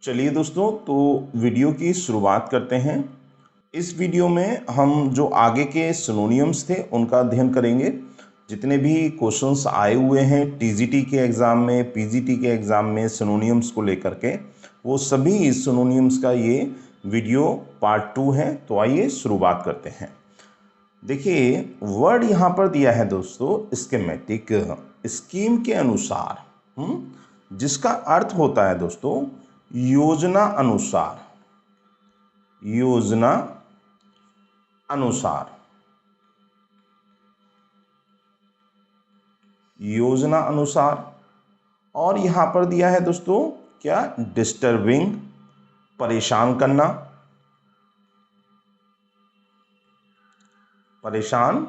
चलिए दोस्तों, तो वीडियो की शुरुआत करते हैं। इस वीडियो में हम जो आगे के सिनोनियम्स थे उनका अध्ययन करेंगे। जितने भी क्वेश्चंस आए हुए हैं टीजीटी के एग्ज़ाम में, पीजीटी के एग्ज़ाम में सिनोनियम्स को लेकर के, वो सभी सिनोनियम्स का ये वीडियो पार्ट 2 है। तो आइए शुरुआत करते हैं। देखिए, वर्ड यहाँ पर दिया है दोस्तों स्कीमेटिक, स्कीम के अनुसार, जिसका अर्थ होता है दोस्तों योजना अनुसार। योजना अनुसार, योजना अनुसार। और यहां पर दिया है दोस्तों क्या, डिस्टर्बिंग, परेशान करना, परेशान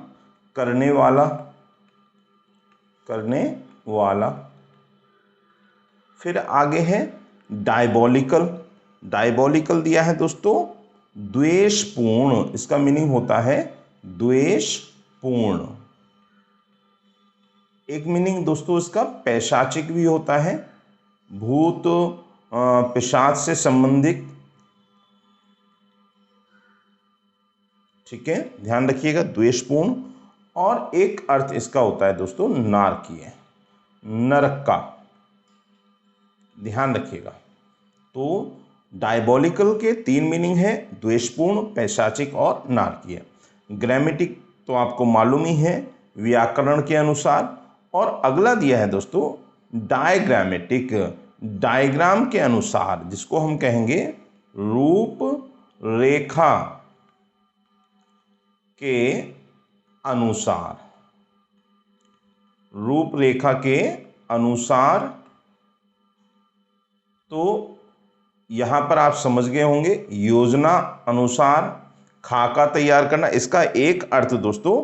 करने वाला, करने वाला। फिर आगे है डायबोलिकल। डायबोलिकल दिया है दोस्तों द्वेषपूर्ण, इसका मीनिंग होता है द्वेषपूर्ण। एक मीनिंग दोस्तों इसका पैशाचिक भी होता है, भूत पिशाच से संबंधित। ठीक है, ध्यान रखिएगा, द्वेषपूर्ण। और एक अर्थ इसका होता है दोस्तों नारकीय, नरक का, ध्यान रखिएगा। तो डायबोलिकल के 3 मीनिंग है, द्वेषपूर्ण, पैशाचिक और नारकीय। ग्रामेटिक तो आपको मालूम ही है, व्याकरण के अनुसार। और अगला दिया है दोस्तों डायग्रामेटिक, डायग्राम के अनुसार, जिसको हम कहेंगे रूप रेखा के अनुसार। रूपरेखा के अनुसार। तो यहां पर आप समझ गए होंगे, योजना अनुसार, खाका तैयार करना। इसका एक अर्थ दोस्तों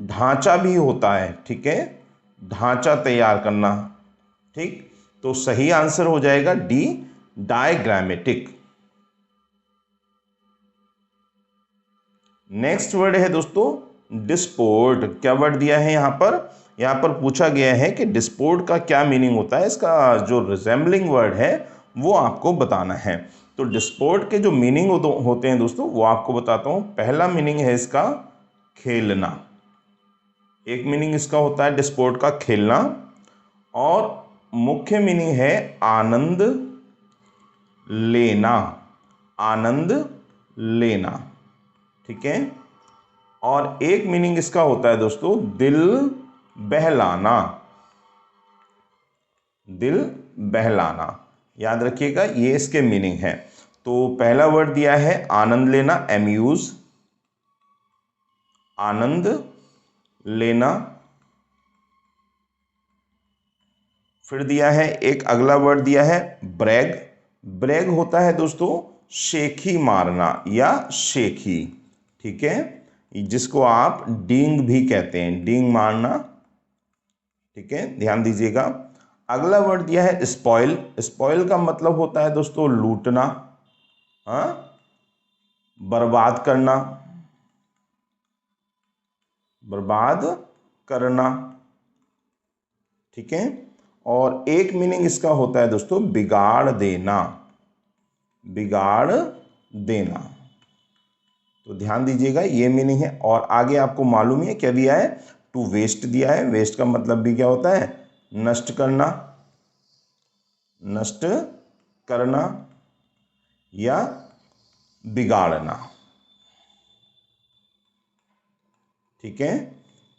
ढांचा भी होता है। ठीक है, ढांचा तैयार करना। ठीक, तो सही आंसर हो जाएगा डी, डायग्रामेटिक। नेक्स्ट वर्ड है दोस्तों डिस्पोर्ट। क्या वर्ड दिया है यहां पर? यहां पर पूछा गया है कि डिस्पोर्ट का क्या मीनिंग होता है। इसका जो रिजेंबलिंग वर्ड है वो आपको बताना है। तो डिस्पोर्ट के जो मीनिंग होते हैं दोस्तों वो आपको बताता हूं। पहला मीनिंग है इसका खेलना। एक मीनिंग इसका होता है डिस्पोर्ट का खेलना। और मुख्य मीनिंग है आनंद लेना, आनंद लेना। ठीक है, और एक मीनिंग इसका होता है दोस्तों दिल बहलाना, दिल बहलाना। याद रखिएगा, ये इसके मीनिंग है। तो पहला वर्ड दिया है आनंद लेना, एम्यूज, आनंद लेना। फिर दिया है एक अगला वर्ड दिया है ब्रैग। ब्रैग होता है दोस्तों शेखी मारना या शेखी। ठीक है, जिसको आप डींग भी कहते हैं, डींग मारना। ठीक है, ध्यान दीजिएगा। अगला वर्ड दिया है स्पॉइल। स्पॉइल का मतलब होता है दोस्तों लूटना, हाँ, बर्बाद करना, बर्बाद करना। ठीक है, और एक मीनिंग इसका होता है दोस्तों बिगाड़ देना, बिगाड़ देना। तो ध्यान दीजिएगा, ये मीनिंग है। और आगे आपको मालूम है क्या दिया है, टू वेस्ट दिया है। वेस्ट का मतलब भी क्या होता है, नष्ट करना, नष्ट करना या बिगाड़ना। ठीक है,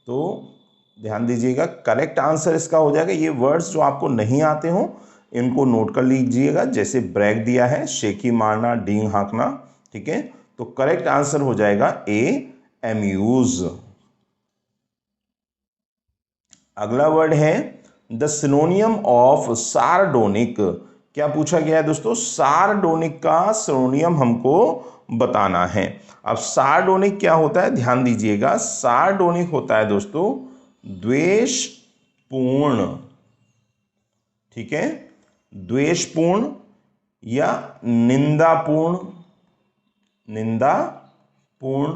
तो ध्यान दीजिएगा, करेक्ट आंसर इसका हो जाएगा। ये वर्ड्स जो आपको नहीं आते हो इनको नोट कर लीजिएगा। जैसे ब्रैग दिया है, शेखी मारना, डींग हाँकना। ठीक है, तो करेक्ट आंसर हो जाएगा ए, एम्यूज। अगला वर्ड है द सिनोनियम ऑफ सारडोनिक। क्या पूछा गया है दोस्तों, सारडोनिक का सिनोनियम हमको बताना है। अब सारडोनिक क्या होता है, ध्यान दीजिएगा। सारडोनिक होता है दोस्तों द्वेषपूर्ण। ठीक है, द्वेषपूर्ण या निंदापूर्ण, निंदापूर्ण।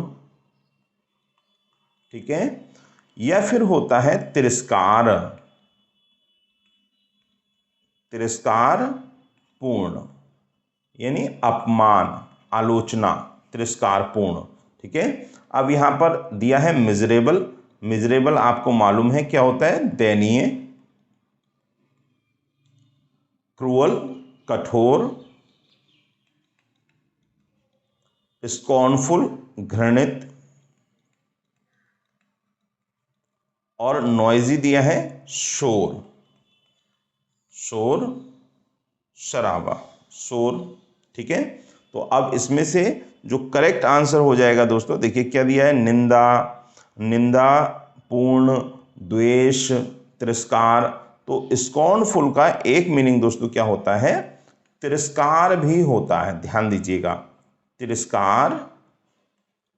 ठीक है, या फिर होता है तिरस्कार, तिरस्कार पूर्ण। यानी अपमान, आलोचना, तिरस्कारपूर्ण। ठीक है। अब यहाँ पर दिया है मिजरेबल। मिजरेबल आपको मालूम है क्या होता है? दयनीय, क्रूअल, कठोर, स्कॉर्नफुल, घृणित, और नॉइजी दिया है शोर। शोर, शराबा, शोर। ठीक है। तो अब इसमें से जो करेक्ट आंसर हो जाएगा दोस्तों, देखिए क्या दिया है? निंदा, निंदा, पूर्ण, द्वेष, तिरस्कार। तो स्कॉर्नफुल का एक मीनिंग दोस्तों क्या होता है? तिरस्कार भी होता है, ध्यान दीजिएगा, तिरस्कार।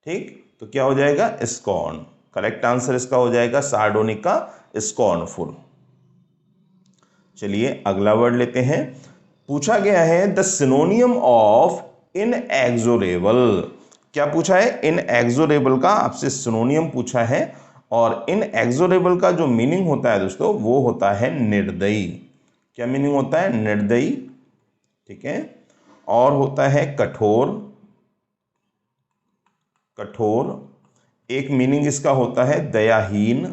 ठीक, तो क्या हो जाएगा? स्कॉर्न। करेक्ट आंसर इसका हो जाएगा सार्डोनिक का स्कॉर्नफुल। चलिए अगला वर्ड लेते हैं। पूछा गया है द सिनोनियम ऑफ इनएक्सोरेबल। क्या पूछा है? इनएक्सोरेबल का आपसे सिनोनियम पूछा है, और इनएक्सोरेबल का जो मीनिंग होता है दोस्तों वो होता है निर्दयी। क्या मीनिंग होता है? निर्दयी। ठीक है। और होता है कठोर, कठोर। एक मीनिंग इसका होता है दयाहीन।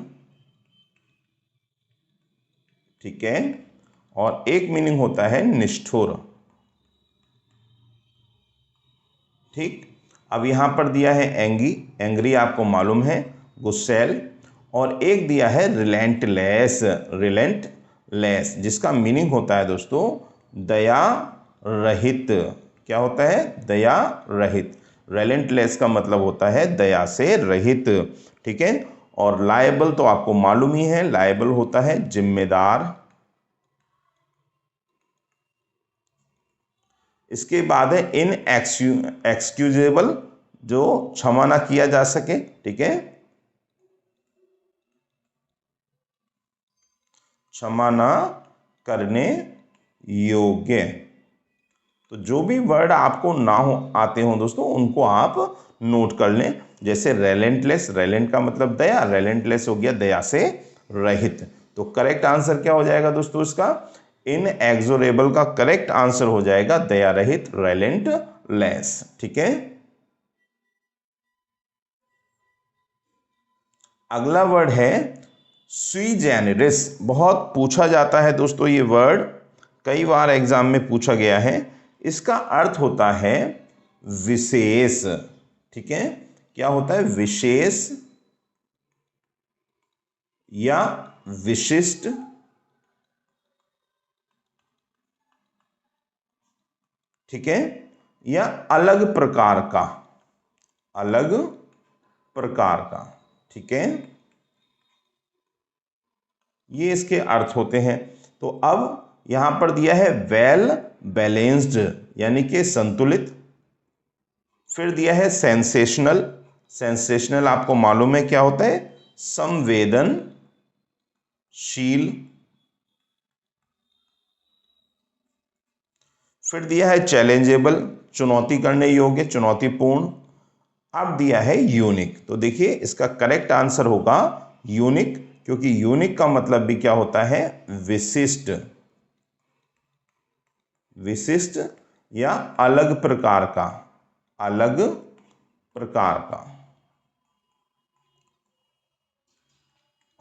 ठीक है। और एक मीनिंग होता है निष्ठुर। ठीक। अब यहां पर दिया है एंगी, एंग्री आपको मालूम है, गुस्सैल। और एक दिया है रिलेंटलेस, रिलेंटलेस, जिसका मीनिंग होता है दोस्तों दया रहित। क्या होता है? दया रहित। रिलेंटलेस का मतलब होता है दया से रहित। ठीक है। और लायबल तो आपको मालूम ही है, लायबल होता है जिम्मेदार। इसके बाद है इन एक्सक्यूजेबल, जो क्षमा ना किया जा सके। ठीक है। क्षमा ना करने योग्य। तो जो भी वर्ड आपको ना हो आते हो दोस्तों, उनको आप नोट कर लें। जैसे रेलेंटलेस, रेलेंट का मतलब दया, रेलेंटलेस हो गया दया से रहित। तो करेक्ट आंसर क्या हो जाएगा दोस्तों इसका? इनएक्सोरेबल का करेक्ट आंसर हो जाएगा दया रहित, रेलेंटलेस। ठीक है। अगला वर्ड है सुई जेनेरिस। बहुत पूछा जाता है दोस्तों ये वर्ड, कई बार एग्जाम में पूछा गया है। इसका अर्थ होता है विशेष। ठीक है। क्या होता है? विशेष या विशिष्ट। ठीक है। या अलग प्रकार का, अलग प्रकार का। ठीक है। ये इसके अर्थ होते हैं। तो अब यहां पर दिया है वेल बैलेंस्ड, यानी कि संतुलित। फिर दिया है सेंसेशनल। सेंसेशनल आपको मालूम है क्या होता है? संवेदनशील। फिर दिया है चैलेंजेबल, चुनौती करने योग्य, चुनौतीपूर्ण। अब दिया है यूनिक। तो देखिए इसका करेक्ट आंसर होगा यूनिक, क्योंकि यूनिक का मतलब भी क्या होता है? विशिष्ट, विशिष्ट या अलग प्रकार का, अलग प्रकार का।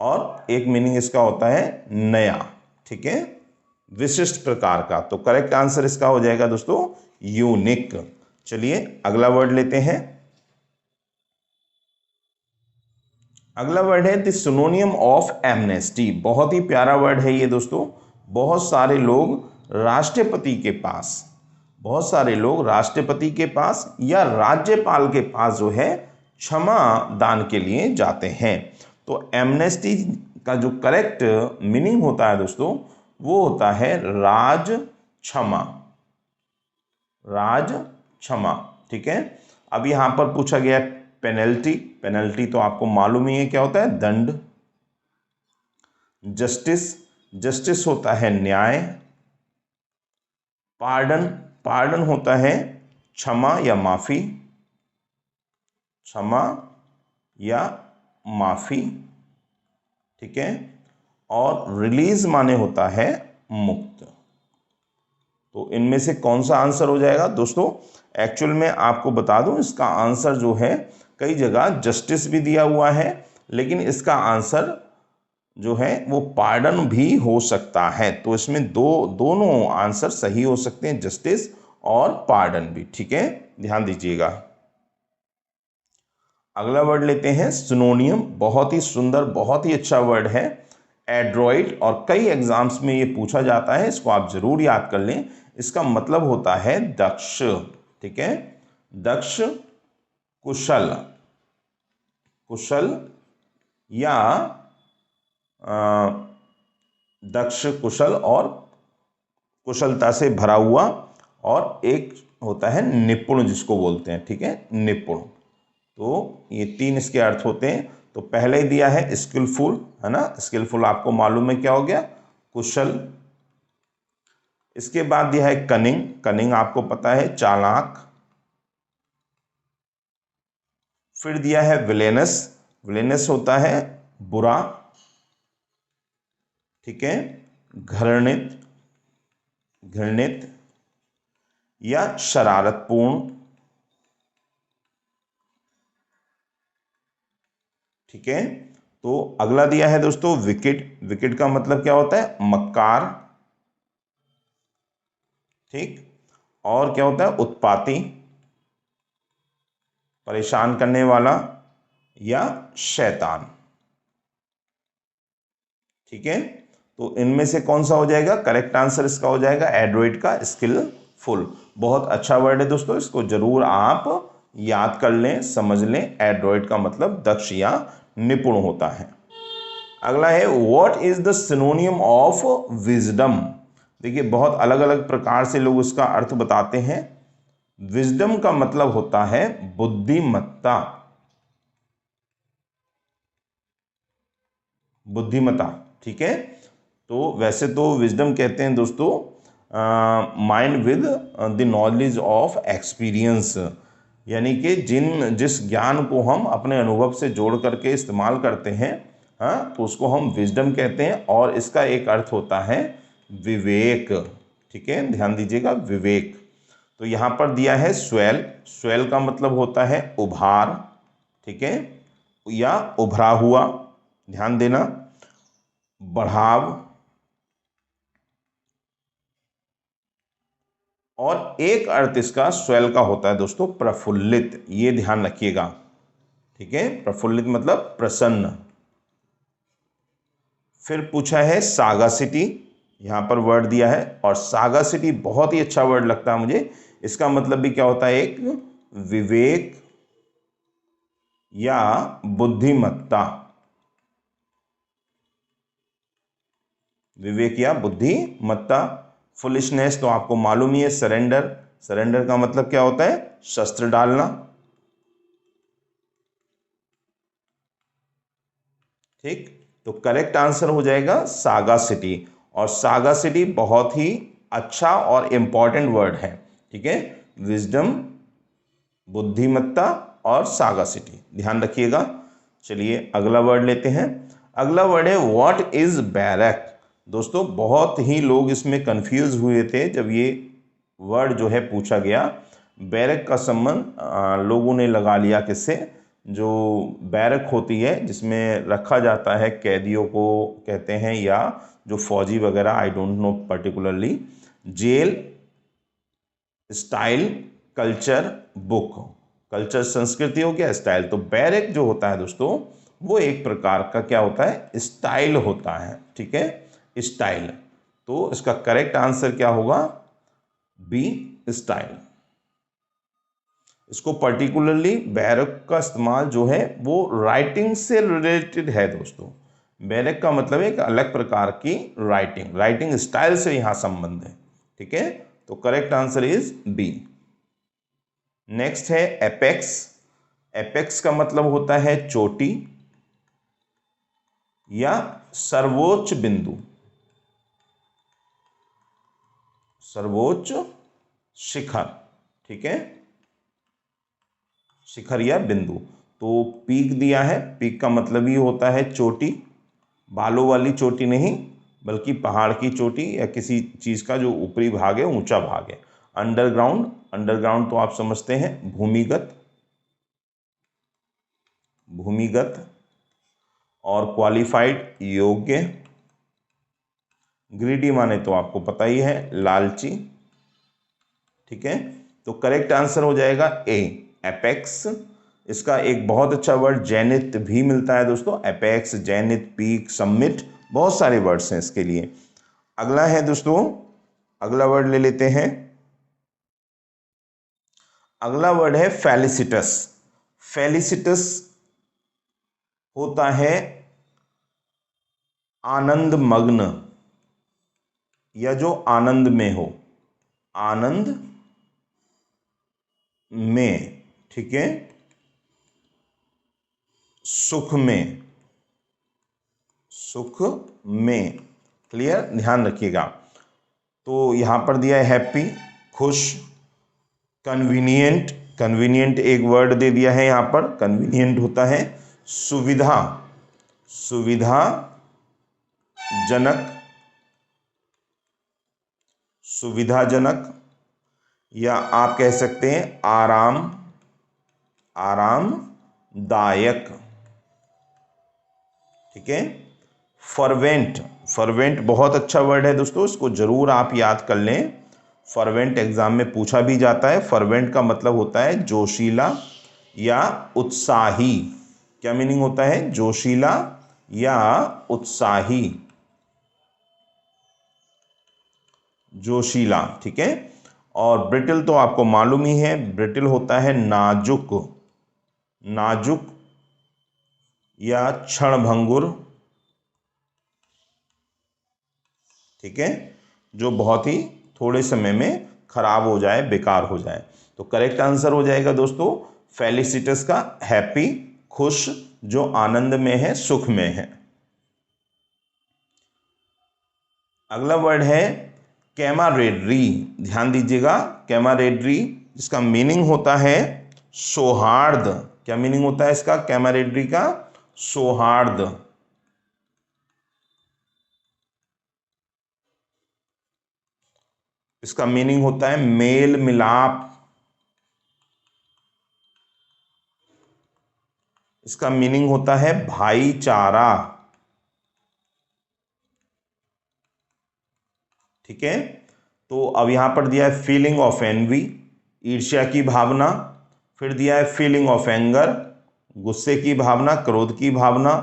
और एक मीनिंग इसका होता है नया। ठीक है। विशिष्ट प्रकार का। तो करेक्ट आंसर इसका हो जाएगा दोस्तों यूनिक। चलिए अगला वर्ड लेते हैं। अगला वर्ड है द सिनोनियम ऑफ एमनेस्टी। बहुत ही प्यारा वर्ड है ये दोस्तों। बहुत सारे लोग राष्ट्रपति के पास, बहुत सारे लोग राष्ट्रपति के पास या राज्यपाल के पास जो है क्षमा दान के लिए जाते हैं। तो एमनेस्टी का जो करेक्ट मीनिंग होता है दोस्तों वो होता है राज क्षमा, राज क्षमा। ठीक है। अब यहां पर पूछा गया पेनल्टी। पेनल्टी तो आपको मालूम ही है क्या होता है? दंड। जस्टिस, जस्टिस होता है न्याय। पार्डन, पार्डन होता है क्षमा या माफी, क्षमा या माफी। ठीक है। और रिलीज माने होता है मुक्त। तो इनमें से कौन सा आंसर हो जाएगा दोस्तों? एक्चुअल में आपको बता दूं, इसका आंसर जो है कई जगह जस्टिस भी दिया हुआ है, लेकिन इसका आंसर जो है वो पार्डन भी हो सकता है। तो इसमें दोनों आंसर सही हो सकते हैं, जस्टिस और पार्डन भी। ठीक है, ध्यान दीजिएगा। अगला वर्ड लेते हैं सिनोनियम। बहुत ही सुंदर, बहुत ही अच्छा वर्ड है एड्रॉइड, और कई एग्जाम्स में ये पूछा जाता है, इसको आप जरूर याद कर लें। इसका मतलब होता है दक्ष। ठीक है, दक्ष, कुशल, कुशल या दक्ष, कुशल और कुशलता से भरा हुआ, और एक होता है निपुण जिसको बोलते हैं। ठीक है, निपुण। तो ये तीन इसके अर्थ होते हैं। तो पहले ही दिया है स्किलफुल, है ना। स्किलफुल आपको मालूम है क्या हो गया? कुशल। इसके बाद दिया है कनिंग। कनिंग आपको पता है चालाक। फिर दिया है विलेनस। विलेनस होता है बुरा। ठीक है, घृणित, घृणित या शरारतपूर्ण। ठीक है, तो अगला दिया है दोस्तों विकेट। विकेट का मतलब क्या होता है? मक्कार। ठीक, और क्या होता है? उत्पाती, परेशान करने वाला या शैतान। ठीक है, तो इनमें से कौन सा हो जाएगा? करेक्ट आंसर इसका हो जाएगा एड्रॉइड का स्किलफुल। बहुत अच्छा वर्ड है दोस्तों, इसको जरूर आप याद कर लें, समझ लें। एड्रॉइड का मतलब दक्ष या निपुण होता है। अगला है what is the सिनोनियम of wisdom. देखिए, बहुत अलग अलग प्रकार से लोग इसका अर्थ बताते हैं। विजडम का मतलब होता है बुद्धिमत्ता, बुद्धिमत्ता। ठीक है, तो वैसे तो विजडम कहते हैं दोस्तों mind with the knowledge of experience, यानी कि जिस ज्ञान को हम अपने अनुभव से जोड़ करके इस्तेमाल करते हैं, हाँ, तो उसको हम विजडम कहते हैं। और इसका एक अर्थ होता है विवेक। ठीक है, ध्यान दीजिएगा, विवेक। तो यहाँ पर दिया है स्वेल। स्वेल का मतलब होता है उभार। ठीक है, या उभरा हुआ, ध्यान देना। बढ़ाव, और एक अर्थ इसका स्वेल का होता है दोस्तों प्रफुल्लित। ये ध्यान रखिएगा। ठीक है, प्रफुल्लित मतलब प्रसन्न। फिर पूछा है सागासिटी, यहां पर वर्ड दिया है, और सागासिटी बहुत ही अच्छा वर्ड लगता है मुझे। इसका मतलब भी क्या होता है? एक विवेक या बुद्धिमत्ता। विवेक या बुद्धिमत्ता। फुलिशनेस तो आपको मालूम ही है, सरेंडर। सरेंडर का मतलब क्या होता है? शस्त्र डालना। ठीक, तो करेक्ट आंसर हो जाएगा सागासिटी। और सागासिटी बहुत ही अच्छा और इंपॉर्टेंट वर्ड है। ठीक है, विजडम, बुद्धिमत्ता और सागासिटी, ध्यान रखिएगा। चलिए अगला वर्ड लेते हैं। अगला वर्ड है व्हाट इज बैरक। दोस्तों, बहुत ही लोग इसमें कंफ्यूज हुए थे जब ये वर्ड जो है पूछा गया। बैरक का संबंध लोगों ने लगा लिया किससे? जो बैरक होती है जिसमें रखा जाता है कैदियों को कहते हैं, या जो फौजी वगैरह, I don't know particularly. Jail, style, culture, book. Culture संस्कृति हो गया, स्टाइल। तो बैरक जो होता है दोस्तों, वो एक प्रकार का क्या होता है? स्टाइल होता है। ठीक है, स्टाइल। तो इसका करेक्ट आंसर क्या होगा? B, style. इसको पर्टिकुलरली बैरक का इस्तेमाल जो है वो राइटिंग से रिलेटेड है दोस्तों। बैरक का मतलब एक अलग प्रकार की राइटिंग, राइटिंग स्टाइल से यहां संबंध है। ठीक है, तो correct answer is B. Next है एपेक्स। एपेक्स का मतलब होता है चोटी या सर्वोच्च बिंदु, सर्वोच्च शिखर। ठीक है, शिखर या बिंदु। तो पीक दिया है, पीक का मतलब ही होता है चोटी, बालों वाली चोटी नहीं, बल्कि पहाड़ की चोटी या किसी चीज़ का जो ऊपरी भाग है, ऊंचा भाग है। अंडरग्राउंड, अंडरग्राउंड तो आप समझते हैं भूमिगत, भूमिगत। और क्वालिफाइड, योग्य। ग्रीडी माने तो आपको पता ही है, लालची। ठीक है, तो करेक्ट आंसर हो जाएगा ए, एपेक्स। इसका एक बहुत अच्छा वर्ड जेनिथ भी मिलता है दोस्तों, एपेक्स, जेनिथ, पीक, समिट, बहुत सारे वर्ड्स हैं इसके लिए। अगला है दोस्तों, अगला वर्ड ले लेते हैं। अगला वर्ड है फेलिसिटस। फेलिसिटस होता है आनंद मग्न, या जो आनंद में हो, आनंद में। ठीक है, सुख में, सुख में। क्लियर, ध्यान रखिएगा। तो यहां पर दिया है हैप्पी, खुश। कन्वीनियंट, कन्वीनियंट एक वर्ड दे दिया है यहां पर। कन्वीनियंट होता है सुविधा, सुविधाजनक, सुविधाजनक। या आप कह सकते हैं आराम, आरामदायक। ठीक है, फर्वेंट, फर्वेंट बहुत अच्छा वर्ड है दोस्तों, इसको जरूर आप याद कर लें। फर्वेंट एग्जाम में पूछा भी जाता है। फर्वेंट का मतलब होता है जोशीला या उत्साही। क्या मीनिंग होता है? जोशीला या उत्साही, जोशीला। ठीक है, और ब्रिटल तो आपको मालूम ही है, ब्रिटल होता है नाजुक, नाजुक या क्षणभंगुर। ठीक है, जो बहुत ही थोड़े समय में खराब हो जाए, बेकार हो जाए। तो करेक्ट आंसर हो जाएगा दोस्तों फेलिसिटस का हैप्पी, खुश, जो आनंद में है, सुख में है। अगला वर्ड है कैमारेडरी। ध्यान दीजिएगा, कैमारेडरी, जिसका मीनिंग होता है सौहार्द। क्या मीनिंग होता है इसका, कैमारेडरी का? सौहार्द। इसका मीनिंग होता है मेल मिलाप। इसका मीनिंग होता है भाईचारा। ठीक है, तो अब यहां पर दिया है फीलिंग ऑफ एनवी, ईर्ष्या की भावना। फिर दिया है फीलिंग ऑफ एंगर, गुस्से की भावना, क्रोध की भावना।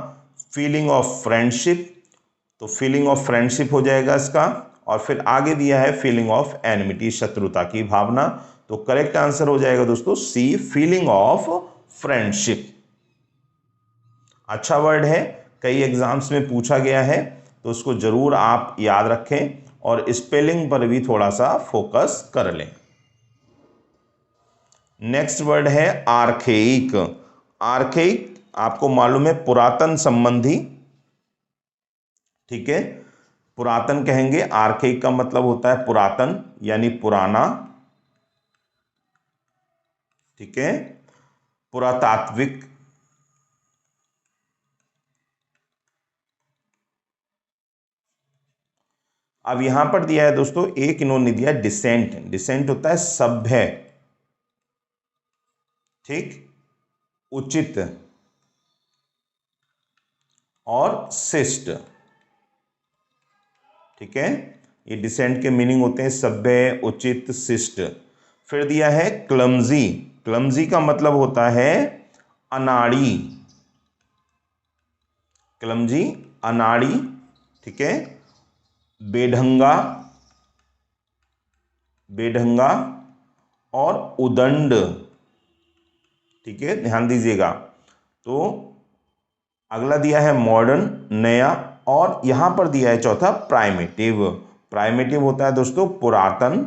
फीलिंग ऑफ फ्रेंडशिप, तो फीलिंग ऑफ फ्रेंडशिप हो जाएगा इसका। और फिर आगे दिया है फीलिंग ऑफ एनिमिटी, शत्रुता की भावना। तो करेक्ट आंसर हो जाएगा दोस्तों सी, फीलिंग ऑफ फ्रेंडशिप। अच्छा वर्ड है, कई एग्जाम्स में पूछा गया है, तो उसको जरूर आप याद रखें और स्पेलिंग पर भी थोड़ा सा फोकस कर लें। नेक्स्ट वर्ड है आर्खेइक। आर्खेइक आपको मालूम है पुरातन संबंधी। ठीक है, पुरातन कहेंगे, आर्खेइक का मतलब होता है पुरातन यानी पुराना। ठीक है, पुरातात्विक। अब यहां पर दिया है दोस्तों, एक इन्होंने दिया डिसेंट। डिसेंट होता है सभ्य, ठीक, उचित और शिष्ट। ठीक है, ये डिसेंट के मीनिंग होते हैं सभ्य, उचित, शिष्ट। फिर दिया है क्लमजी। क्लमजी का मतलब होता है अनाड़ी। क्लमजी, अनाड़ी। ठीक है, बेढंगा, बेढंगा और उदंड। ठीक है, ध्यान दीजिएगा। तो अगला दिया है मॉडर्न, नया। और यहां पर दिया है चौथा प्राइमेटिव। प्राइमेटिव होता है दोस्तों पुरातन।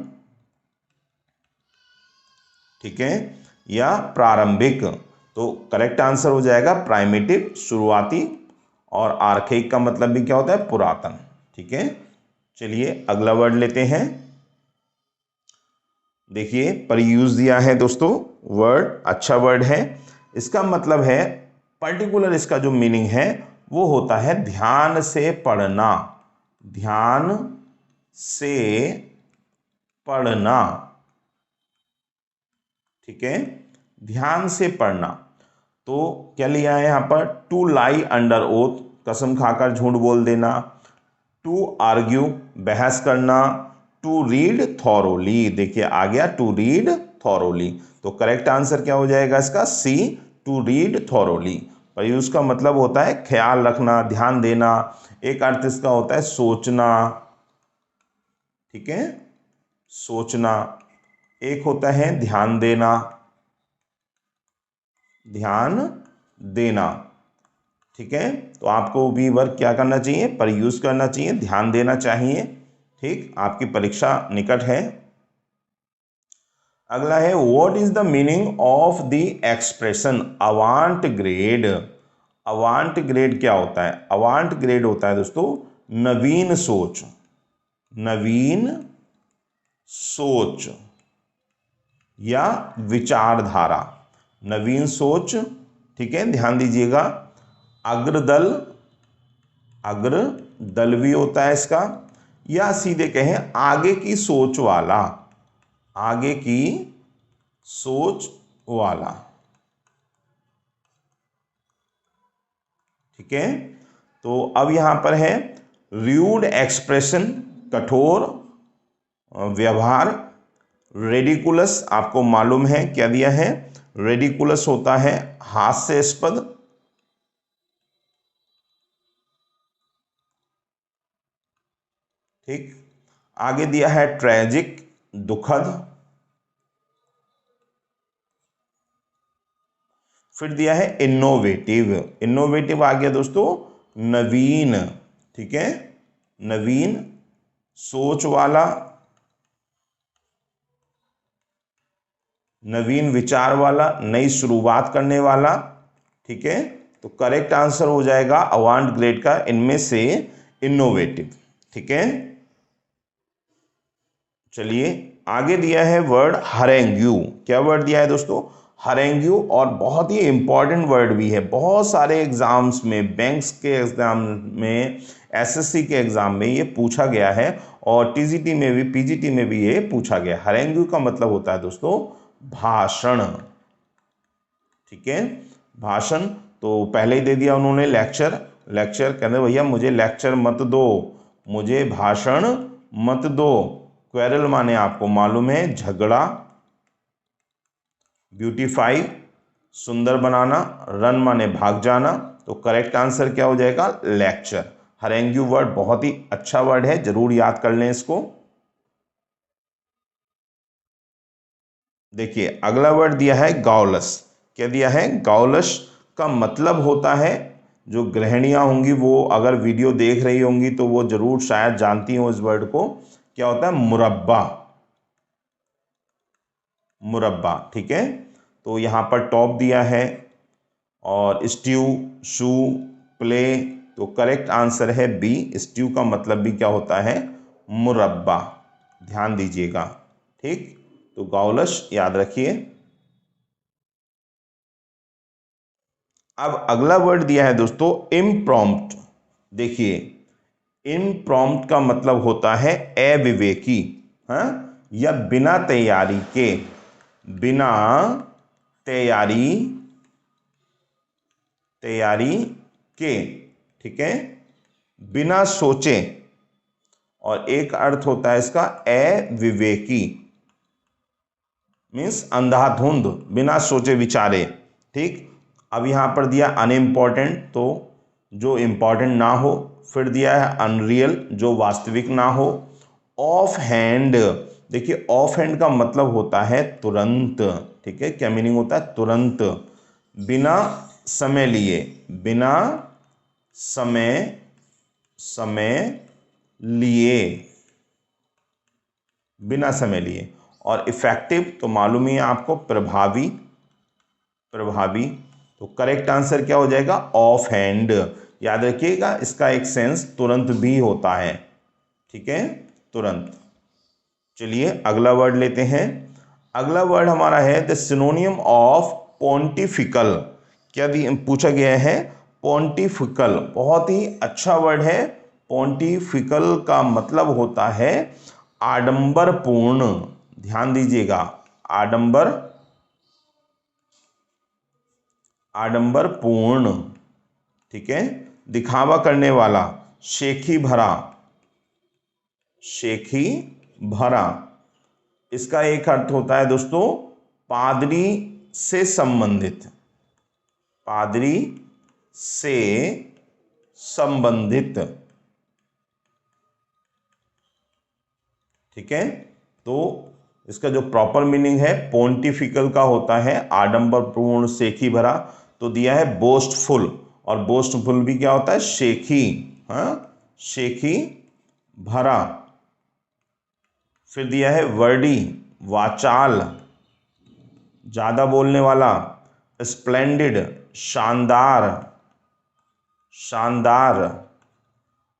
ठीक है, या प्रारंभिक। तो करेक्ट आंसर हो जाएगा प्राइमेटिव, शुरुआती। और आर्खेइक का मतलब भी क्या होता है? पुरातन। ठीक है, चलिए अगला वर्ड लेते हैं। देखिए परयूज दिया है दोस्तों वर्ड, अच्छा वर्ड है। इसका मतलब है पर्टिकुलर, इसका जो मीनिंग है वो होता है ध्यान से पढ़ना, ध्यान से पढ़ना। ठीक है, ध्यान से पढ़ना। तो क्या लिया है यहाँ पर? टू लाई अंडर ओथ, कसम खाकर झूठ बोल देना। टू आर्ग्यू, बहस करना। टू रीड थॉरोली, देखिए आ गया टू रीड थॉरोली। तो करेक्ट आंसर क्या हो जाएगा इसका? सी, टू रीड थॉरोली। प्रयूस का मतलब होता है ख्याल रखना, ध्यान देना। एक अर्थ इसका होता है सोचना। ठीक है, सोचना। एक होता है ध्यान देना, ध्यान देना। ठीक है, तो आपको भी वर्क क्या करना चाहिए? प्रयूस करना चाहिए, ध्यान देना चाहिए। ठीक, आपकी परीक्षा निकट है। अगला है what is the meaning of the expression avant garde? Avant garde क्या होता है? अवांट ग्रेड होता है दोस्तों नवीन सोच, नवीन सोच या विचारधारा, नवीन सोच। ठीक है, ध्यान दीजिएगा। अग्रदल, अग्रदल भी होता है इसका, या सीधे कहें आगे की सोच वाला, आगे की सोच वाला। ठीक है, तो अब यहां पर है र्यूड एक्सप्रेशन, कठोर व्यवहार। रेडिकुलस, आपको मालूम है क्या दिया है? रेडिकुलस होता है हास्यास्पद। ठीक, आगे दिया है ट्रेजिक, दुखद। फिर दिया है इनोवेटिव, इनोवेटिव आ गया दोस्तों नवीन। ठीक है, नवीन सोच वाला, नवीन विचार वाला, नई शुरुआत करने वाला। ठीक है, तो करेक्ट आंसर हो जाएगा अवांट ग्रेड का इनमें से इनोवेटिव। ठीक है, चलिए आगे दिया है वर्ड हरेंग्यू। क्या वर्ड दिया है दोस्तों? हरेंग्यू। और बहुत ही इंपॉर्टेंट वर्ड भी है, बहुत सारे एग्जाम्स में, बैंक्स के एग्जाम में, एसएससी के एग्जाम में ये पूछा गया है, और टीजीटी में भी, पीजीटी में भी ये पूछा गया। हरेंग्यू का मतलब होता है दोस्तों भाषण। ठीक है, भाषण। तो पहले ही दे दिया उन्होंने लेक्चर, लेक्चर कहते भैया मुझे लेक्चर मत दो, मुझे भाषण मत दो। क्वेरल माने आपको मालूम है झगड़ा। ब्यूटीफाई, सुंदर बनाना। रन माने भाग जाना। तो करेक्ट आंसर क्या हो जाएगा? लेक्चर। हरेंग्यू वर्ड बहुत ही अच्छा वर्ड है, जरूर याद कर लें इसको। देखिए अगला वर्ड दिया है गाउलस। क्या दिया है? गाउलस का मतलब होता है, जो गृहिणियां होंगी वो अगर वीडियो देख रही होंगी तो वो जरूर शायद जानती हो इस वर्ड को। क्या होता है? मुरब्बा, मुरब्बा। ठीक है, तो यहां पर टॉप दिया है, और स्ट्यू, शू, प्ले। तो करेक्ट आंसर है बी, स्ट्यू का मतलब भी क्या होता है? मुरब्बा। ध्यान दीजिएगा। ठीक, तो गाउलश याद रखिए। अब अगला वर्ड दिया है दोस्तों इम्प्रॉम्प्ट। देखिए इम्प्रॉम्प्ट का मतलब होता है अविवेकी, हाँ, या बिना तैयारी के, बिना तैयारी, तैयारी के। ठीक है, बिना सोचे। और एक अर्थ होता है इसका अविवेकी, मीन्स अंधाधुंध, बिना सोचे विचारे। ठीक, अब यहां पर दिया अनइम्पॉर्टेंट, तो जो इम्पॉर्टेंट ना हो। फिर दिया है अनरियल, जो वास्तविक ना हो। ऑफ हैंड, देखिए ऑफ हैंड का मतलब होता है तुरंत। ठीक है, क्या मीनिंग होता है? तुरंत। बिना समय लिए, बिना समय, समय लिए, बिना समय लिए। और इफेक्टिव तो मालूम ही है आपको, प्रभावी, प्रभावी। तो करेक्ट आंसर क्या हो जाएगा? Of hand. याद रखिएगा इसका एक सेंस तुरंत भी होता है। ठीक है, तुरंत। चलिए अगला वर्ड लेते हैं। अगला वर्ड हमारा है द सिनोनियम ऑफ पॉन्टिफिकल। क्या पूछा गया है? पॉन्टिफिकल बहुत ही अच्छा वर्ड है, पॉन्टिफिकल का मतलब होता है आडंबरपूर्ण। ध्यान दीजिएगा, आडंबरपूर्ण, ठीक है, दिखावा करने वाला, शेखी भरा, शेखी भरा। इसका एक अर्थ होता है दोस्तों पादरी से संबंधित, पादरी से संबंधित, ठीक है। तो इसका जो प्रॉपर मीनिंग है पॉन्टिफिकल का होता है आडंबरपूर्ण, शेखी भरा। तो दिया है बोस्टफुल, और बोस्टफुल भी क्या होता है, शेखी, हाँ, शेखी भरा। फिर दिया है वर्डी, वाचाल, ज्यादा बोलने वाला, स्प्लेंडिड, शानदार, शानदार,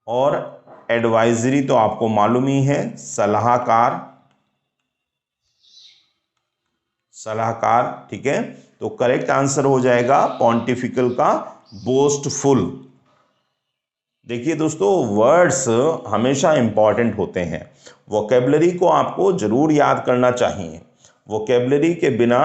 और एडवाइजरी तो आपको मालूम ही है, सलाहकार, सलाहकार, ठीक है। तो करेक्ट आंसर हो जाएगा पॉन्टिफिकल का बोस्टफुल। देखिए दोस्तों, वर्ड्स हमेशा इंपॉर्टेंट होते हैं, वोकेबलरी को आपको जरूर याद करना चाहिए। वोकेबलरी के बिना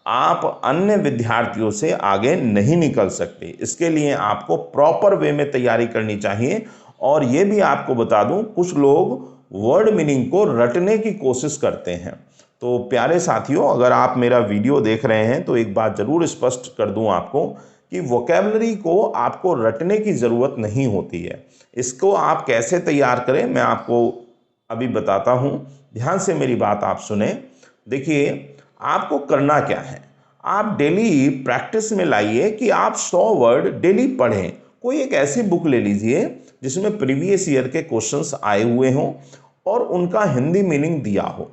आप अन्य विद्यार्थियों से आगे नहीं निकल सकते। इसके लिए आपको प्रॉपर वे में तैयारी करनी चाहिए। और ये भी आपको बता दूं, कुछ लोग वर्ड मीनिंग को रटने की कोशिश करते हैं। तो प्यारे साथियों, अगर आप मेरा वीडियो देख रहे हैं तो एक बात जरूर स्पष्ट कर दूं आपको कि वोकेबलरी को आपको रटने की ज़रूरत नहीं होती है। इसको आप कैसे तैयार करें मैं आपको अभी बताता हूं। ध्यान से मेरी बात आप सुने। देखिए, आपको करना क्या है, आप डेली प्रैक्टिस में लाइए कि आप 100 वर्ड डेली पढ़ें। कोई एक ऐसी बुक ले लीजिए जिसमें प्रीवियस ईयर के क्वेश्चंस आए हुए हों और उनका हिंदी मीनिंग दिया हो।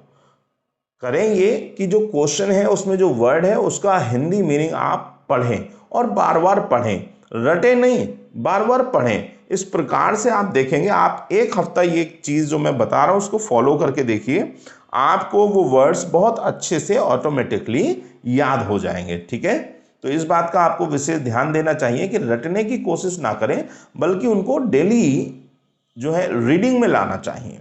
करें ये कि जो क्वेश्चन है उसमें जो वर्ड है उसका हिंदी मीनिंग आप पढ़ें और बार बार पढ़ें, रटे नहीं, बार बार पढ़ें। इस प्रकार से आप देखेंगे, आप एक हफ्ता ये चीज़ जो मैं बता रहा हूँ उसको फॉलो करके देखिए, आपको वो वर्ड्स बहुत अच्छे से ऑटोमेटिकली याद हो जाएंगे, ठीक है। तो इस बात का आपको विशेष ध्यान देना चाहिए कि रटने की कोशिश ना करें, बल्कि उनको डेली जो है रीडिंग में लाना चाहिए।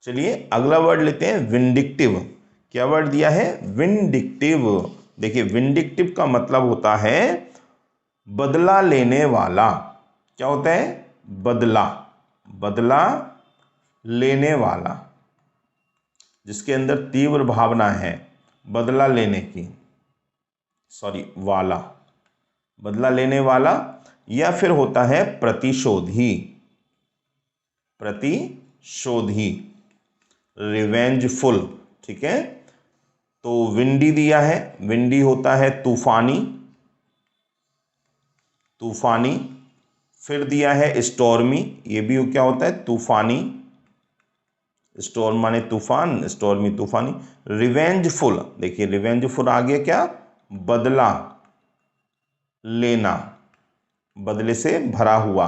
चलिए अगला वर्ड लेते हैं, विंडिक्टिव। क्या वर्ड दिया है, विंडिक्टिव। देखिए, विंडिक्टिव का मतलब होता है बदला लेने वाला। क्या होता है, बदला, बदला लेने वाला, जिसके अंदर तीव्र भावना है बदला लेने की, सॉरी वाला, बदला लेने वाला। या फिर होता है प्रतिशोधी, प्रतिशोधी, रिवेंजफुल, ठीक है। तो विंडी दिया है, विंडी होता है तूफानी, तूफानी। फिर दिया है स्टॉर्मी, ये भी क्या होता है, तूफानी, स्टॉर्म माने तूफान, स्टॉर्मी तूफानी। रिवेंजफुल, देखिए रिवेंजफुल आगे क्या, बदला लेना, बदले से भरा हुआ।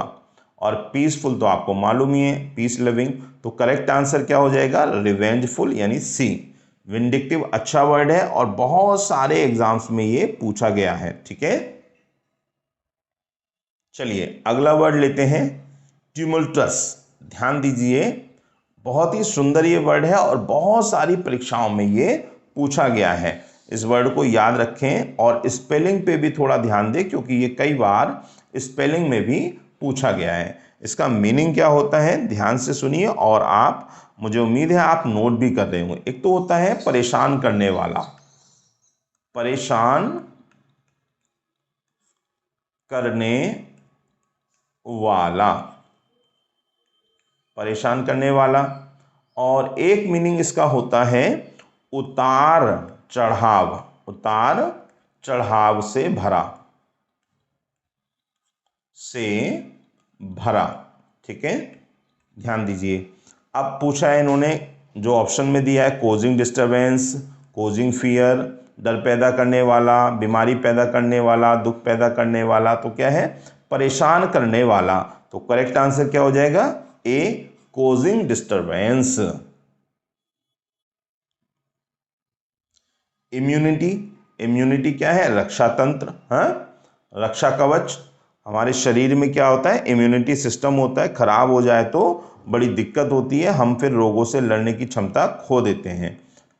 और पीसफुल तो आपको मालूम ही है, पीस लविंग। तो करेक्ट आंसर क्या हो जाएगा, रिवेंजफुल यानी सी। विंडिक्टिव अच्छा वर्ड है और बहुत सारे एग्जाम्स में ये पूछा गया है, ठीक है। चलिए अगला वर्ड लेते हैं, ट्यूमुल्टस। ध्यान दीजिए, बहुत ही सुंदर ये वर्ड है और बहुत सारी परीक्षाओं में ये पूछा गया है। इस वर्ड को याद रखें और स्पेलिंग पे भी थोड़ा ध्यान दें, क्योंकि ये कई बार स्पेलिंग में भी पूछा गया है। इसका मीनिंग क्या होता है, ध्यान से सुनिए, और आप, मुझे उम्मीद है आप नोट भी कर रहे होंगे। एक तो होता है परेशान करने वाला, परेशान करने वाला, परेशान करने वाला। और एक मीनिंग इसका होता है उतार चढ़ाव, उतार चढ़ाव से भरा, से भरा, ठीक है। ध्यान दीजिए, अब पूछा है इन्होंने, जो ऑप्शन में दिया है, कोजिंग डिस्टरबेंस, कोजिंग फियर, डर पैदा करने वाला, बीमारी पैदा करने वाला, दुख पैदा करने वाला। तो क्या है, परेशान करने वाला। तो करेक्ट आंसर क्या हो जाएगा, ए, कोजिंग डिस्टरबेंस। इम्यूनिटी, इम्यूनिटी क्या है, रक्षा तंत्र, हाँ, रक्षा कवच। हमारे शरीर में क्या होता है, इम्यूनिटी सिस्टम होता है, खराब हो जाए तो बड़ी दिक्कत होती है, हम फिर रोगों से लड़ने की क्षमता खो देते हैं।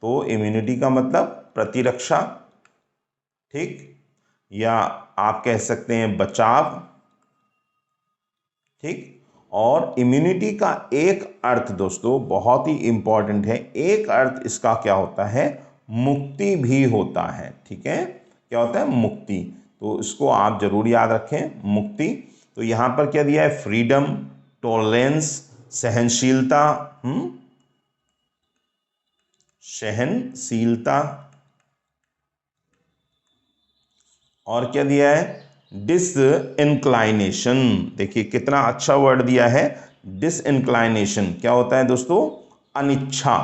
तो इम्यूनिटी का मतलब प्रतिरक्षा, ठीक, या आप कह सकते हैं बचाव, ठीक। और इम्यूनिटी का एक अर्थ दोस्तों बहुत ही इंपॉर्टेंट है, एक अर्थ इसका क्या होता है, मुक्ति भी होता है, ठीक है। क्या होता है, मुक्ति। तो इसको आप जरूर याद रखें, मुक्ति। तो यहां पर क्या दिया है, फ्रीडम, टॉलरेंस, सहनशीलता, सहनशीलता, और क्या दिया है, डिसइंक्लाइनेशन। देखिए कितना अच्छा वर्ड दिया है, डिसइंक्लाइनेशन। क्या होता है दोस्तों, अनिच्छा,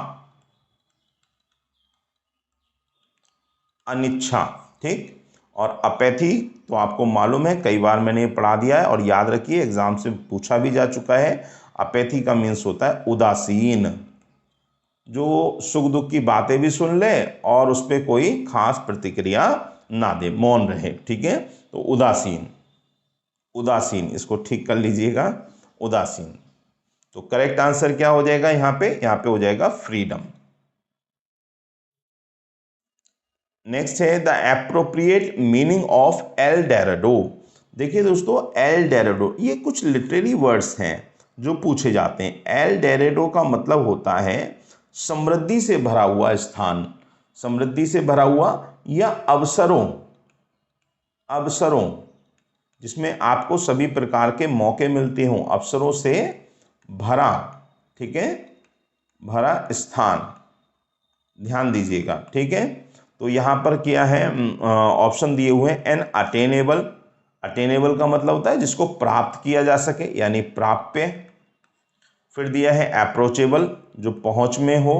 अनिच्छा, ठीक। और अपैथी तो आपको मालूम है, कई बार मैंने ये पढ़ा दिया है, और याद रखिए एग्जाम से पूछा भी जा चुका है। अपैथी का मीन्स होता है उदासीन, जो सुख दुख की बातें भी सुन ले और उस पर कोई खास प्रतिक्रिया ना दे, मौन रहे, ठीक है। तो उदासीन, उदासीन, इसको ठीक कर लीजिएगा, उदासीन। तो करेक्ट आंसर क्या हो जाएगा यहां पे, यहां पे हो जाएगा फ्रीडम। नेक्स्ट है the appropriate meaning of L Dorado. देखिए दोस्तों, एल डोराडो ये कुछ लिटरेरी वर्ड्स हैं जो पूछे जाते हैं। एल डोराडो का मतलब होता है समृद्धि से भरा हुआ स्थान, समृद्धि से भरा हुआ, या अवसरों, अवसरों जिसमें आपको सभी प्रकार के मौके मिलते हों, अवसरों से भरा, ठीक है, भरा स्थान, ध्यान दीजिएगा, ठीक है। तो यहां पर क्या है, ऑप्शन दिए हुए हैं, एन अटेनेबल, अटेनेबल का मतलब होता है जिसको प्राप्त किया जा सके, यानी प्राप्य। फिर दिया है अप्रोचेबल, जो पहुंच में हो,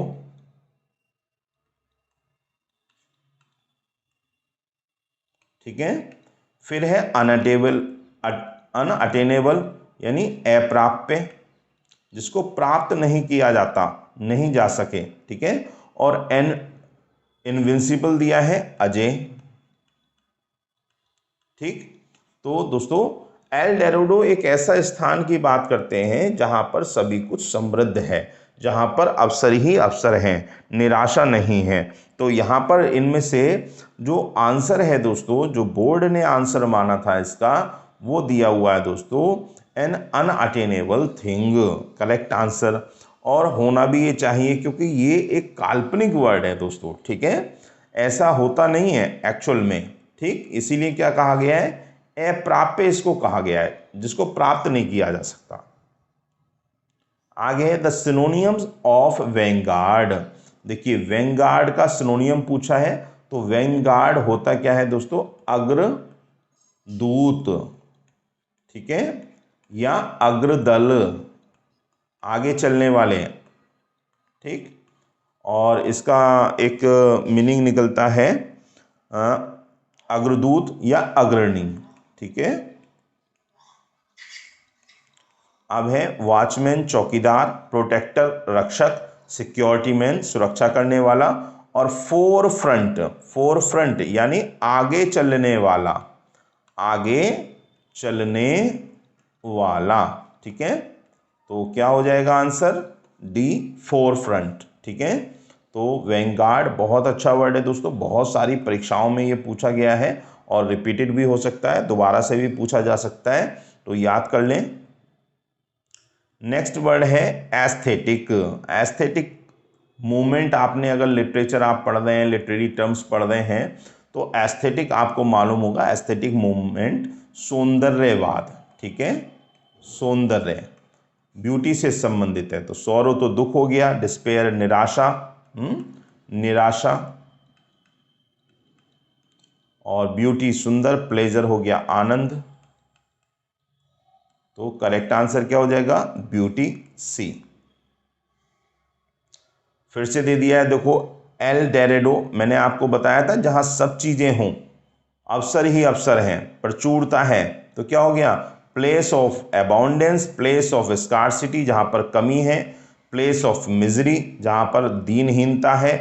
ठीक है। फिर है अनअटेबल, अनअटेनेबल यानी अप्राप्य, जिसको प्राप्त नहीं किया जाता, नहीं जा सके, ठीक है। और एन इनविंसिबल दिया है, अजय, ठीक। तो दोस्तों एल डोराडो एक ऐसा स्थान की बात करते हैं जहां पर सभी कुछ समृद्ध है, जहां पर अवसर ही अवसर हैं, निराशा नहीं है। तो यहां पर इनमें से जो आंसर है दोस्तों, जो बोर्ड ने आंसर माना था इसका, वो दिया हुआ है दोस्तों, an unattainable thing, correct answer. और होना भी ये चाहिए क्योंकि ये एक काल्पनिक वर्ड है दोस्तों, ठीक है, ऐसा होता नहीं है एक्चुअल में, ठीक। इसीलिए क्या कहा गया है, अप्राप्य इसको कहा गया है, जिसको प्राप्त नहीं किया जा सकता। आगे है द सिनोनियम्स ऑफ वैंगार्ड। देखिए वैंगार्ड का सिनोनियम पूछा है, तो वैंगार्ड होता क्या है दोस्तों, अग्रदूत, ठीक है, या अग्रदल, आगे चलने वाले, ठीक। और इसका एक मीनिंग निकलता है अग्रदूत या अग्रणी, ठीक है। अब है वॉचमैन, चौकीदार, प्रोटेक्टर, रक्षक, सिक्योरिटी मैन, सुरक्षा करने वाला, और फोर फ्रंट, फोर फ्रंट यानी आगे चलने वाला, आगे चलने वाला, ठीक है। तो क्या हो जाएगा आंसर, डी, फोर फ्रंट, ठीक है। तो वैंगार्ड बहुत अच्छा वर्ड है दोस्तों, बहुत सारी परीक्षाओं में ये पूछा गया है और रिपीटेड भी हो सकता है, दोबारा से भी पूछा जा सकता है, तो याद कर लें। नेक्स्ट वर्ड है एस्थेटिक। एस्थेटिक मूवमेंट, आपने अगर लिटरेचर आप पढ़ रहे हैं, लिटरेरी टर्म्स पढ़ रहे हैं, तो एस्थेटिक आपको मालूम होगा, एस्थेटिक मूवमेंट सौंदर्यवाद, ठीक है, सौंदर्य, ब्यूटी से संबंधित है। तो सौरो तो दुख हो गया, डिस्पेयर निराशा, निराशा, और ब्यूटी सुंदर, प्लेजर हो गया आनंद। तो करेक्ट आंसर क्या हो जाएगा, ब्यूटी, सी। फिर से दे दिया है देखो, एल डोराडो मैंने आपको बताया था जहां सब चीजें हों, अवसर ही अवसर हैं, प्रचुरता है, तो क्या हो गया, place of abundance, place of scarcity जहां पर कमी है, प्लेस ऑफ मिजरी जहां पर दीनहीनता है,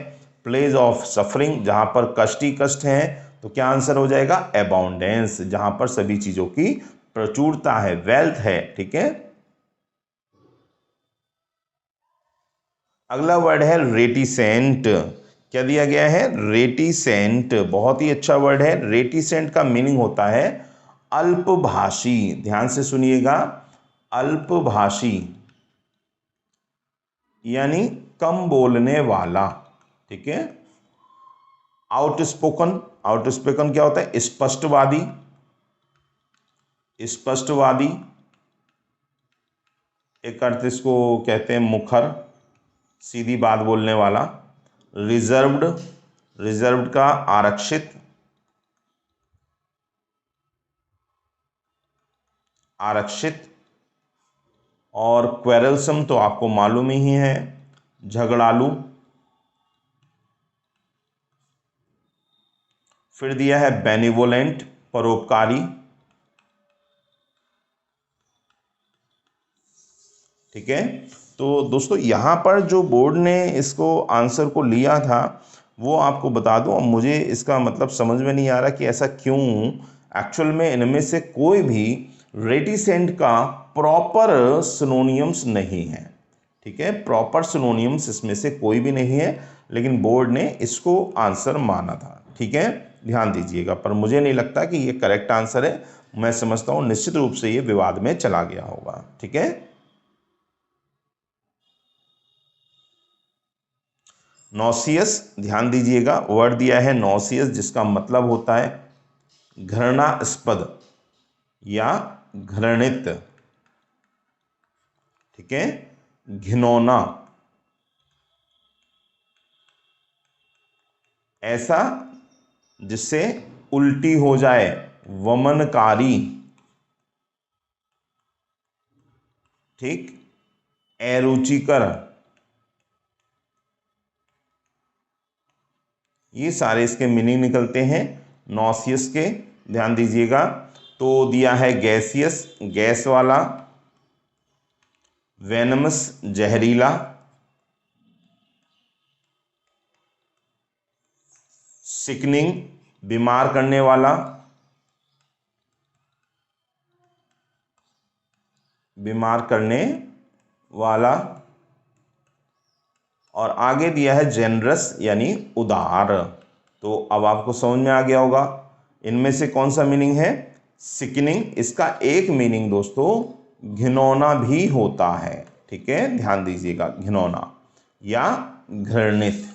प्लेस ऑफ सफरिंग जहां पर कष्ट ही कष्ट है। तो क्या आंसर हो जाएगा, अबाउंडेंस, जहां पर सभी चीजों की प्रचुरता है, वेल्थ है। ठीक है, अगला वर्ड है रेटिसेंट। क्या दिया गया है? रेटिसेंट। बहुत ही अच्छा वर्ड है। रेटिसेंट का मीनिंग होता है अल्पभाषी। ध्यान से सुनिएगा, अल्पभाषी यानी कम बोलने वाला। ठीक है, आउटस्पोकन। आउटस्पोकन क्या होता है? स्पष्टवादी। स्पष्टवादी एक अर्थ इसको कहते हैं मुखर, सीधी बात बोलने वाला। रिजर्व्ड, रिजर्व्ड का आरक्षित, आरक्षित। और क्वेरलसम तो आपको मालूम ही है, झगड़ालू। फिर दिया है बेनिवोलेंट, परोपकारी। ठीक है, तो दोस्तों यहाँ पर जो बोर्ड ने इसको आंसर को लिया था वो आपको बता दूं। अब मुझे इसका मतलब समझ में नहीं आ रहा कि ऐसा क्यों। एक्चुअल में इनमें से कोई भी रेटिसेंट का प्रॉपर सिनोनियम्स नहीं है। ठीक है, प्रॉपर सिनोनियम्स इसमें से कोई भी नहीं है, लेकिन बोर्ड ने इसको आंसर माना था। ठीक है, ध्यान दीजिएगा, पर मुझे नहीं लगता कि ये करेक्ट आंसर है। मैं समझता हूँ निश्चित रूप से ये विवाद में चला गया होगा। ठीक है, नॉसियस। ध्यान दीजिएगा, वर्ड दिया है नॉसियस, जिसका मतलब होता है घृणास्पद या घृणित। ठीक है, घिनौना, ऐसा जिससे उल्टी हो जाए, वमनकारी। ठीक, अरुचिकर, ये सारे इसके मीनिंग निकलते हैं नॉसियस के। ध्यान दीजिएगा, तो दिया है गैसियस, गैस वाला। वेनमस, जहरीला। सिकनिंग, बीमार करने वाला, बीमार करने वाला। और आगे दिया है जेनरस यानी उदार। तो अब आपको समझ में आ गया होगा इनमें से कौन सा मीनिंग है। सिकनिंग, इसका एक मीनिंग दोस्तों घिनौना भी होता है। ठीक है, ध्यान दीजिएगा, घिनौना या घृणित।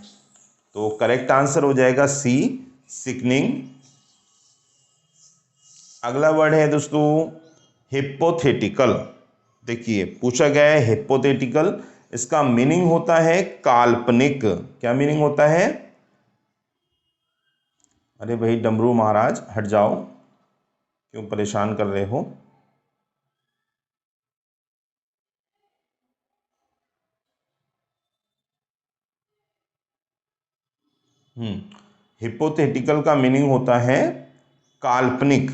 तो करेक्ट आंसर हो जाएगा सी, सिकनिंग। अगला वर्ड है दोस्तों हिपोथेटिकल। देखिए पूछा गया है हिपोथेटिकल, इसका मीनिंग होता है काल्पनिक। क्या मीनिंग होता है? अरे भाई डमरू महाराज हट जाओ, क्यों परेशान कर रहे हो? हिपोथेटिकल का मीनिंग होता है काल्पनिक।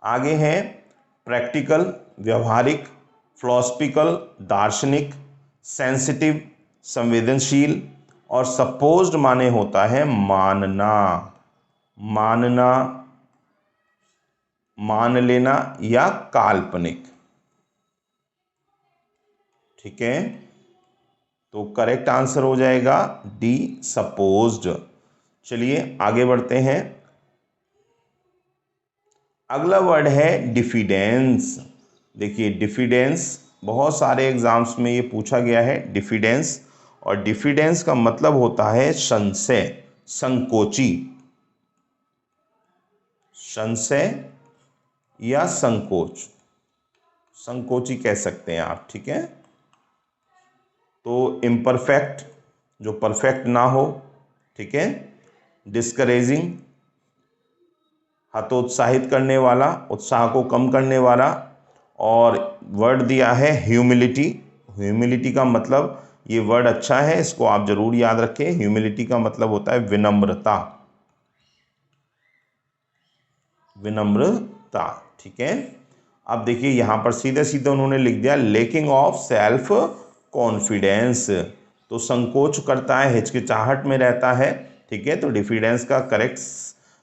आगे है प्रैक्टिकल, व्यवहारिक। फिलोसफिकल, दार्शनिक। सेंसिटिव, संवेदनशील। और सपोज्ड माने होता है मानना, मानना, मान लेना या काल्पनिक। ठीक है, तो करेक्ट आंसर हो जाएगा डी, सपोज्ड। चलिए आगे बढ़ते हैं। अगला वर्ड है डिफिडेंस। देखिए डिफिडेंस बहुत सारे एग्जाम्स में ये पूछा गया है, डिफिडेंस। और डिफिडेंस का मतलब होता है संशय, संकोची। संशय या संकोच, संकोची कह सकते हैं आप। ठीक है, तो इम्परफेक्ट, जो परफेक्ट ना हो। ठीक है, डिस्करेजिंग, हतोत्साहित करने वाला, उत्साह को कम करने वाला। और वर्ड दिया है ह्यूमिलिटी। ह्यूमिलिटी का मतलब, ये वर्ड अच्छा है, इसको आप जरूर याद रखें। ह्यूमिलिटी का मतलब होता है विनम्रता, विनम्रता। ठीक है, अब देखिए यहाँ पर सीधे सीधे उन्होंने लिख दिया लैकिंग ऑफ सेल्फ कॉन्फिडेंस, तो संकोच करता है, हिचकिचाहट में रहता है। ठीक है, तो डिफिडेंस का करेक्ट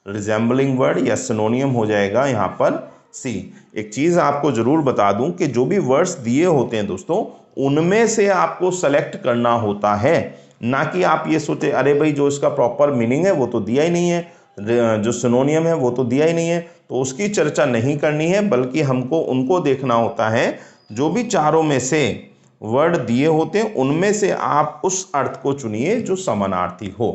रिजेंबलिंग वर्ड या सिनोनियम हो जाएगा यहाँ पर सी। एक चीज़ आपको ज़रूर बता दूं कि जो भी वर्ड्स दिए होते हैं दोस्तों, उनमें से आपको सेलेक्ट करना होता है, ना कि आप ये सोचे अरे भाई जो इसका प्रॉपर मीनिंग है वो तो दिया ही नहीं है, जो सिनोनियम है वो तो दिया ही नहीं है, तो उसकी चर्चा नहीं करनी है, बल्कि हमको उनको देखना होता है जो भी चारों में से वर्ड दिए होते हैं उनमें से आप उस अर्थ को चुनिए जो समानार्थी हो।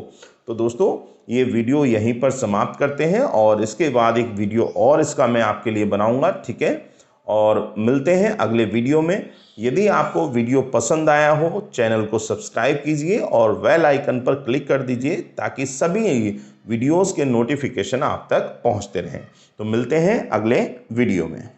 तो दोस्तों ये वीडियो यहीं पर समाप्त करते हैं और इसके बाद एक वीडियो और इसका मैं आपके लिए बनाऊंगा। ठीक है, और मिलते हैं अगले वीडियो में। यदि आपको वीडियो पसंद आया हो चैनल को सब्सक्राइब कीजिए और बेल आइकन पर क्लिक कर दीजिए ताकि सभी वीडियोस के नोटिफिकेशन आप तक पहुंचते रहें। तो मिलते हैं अगले वीडियो में।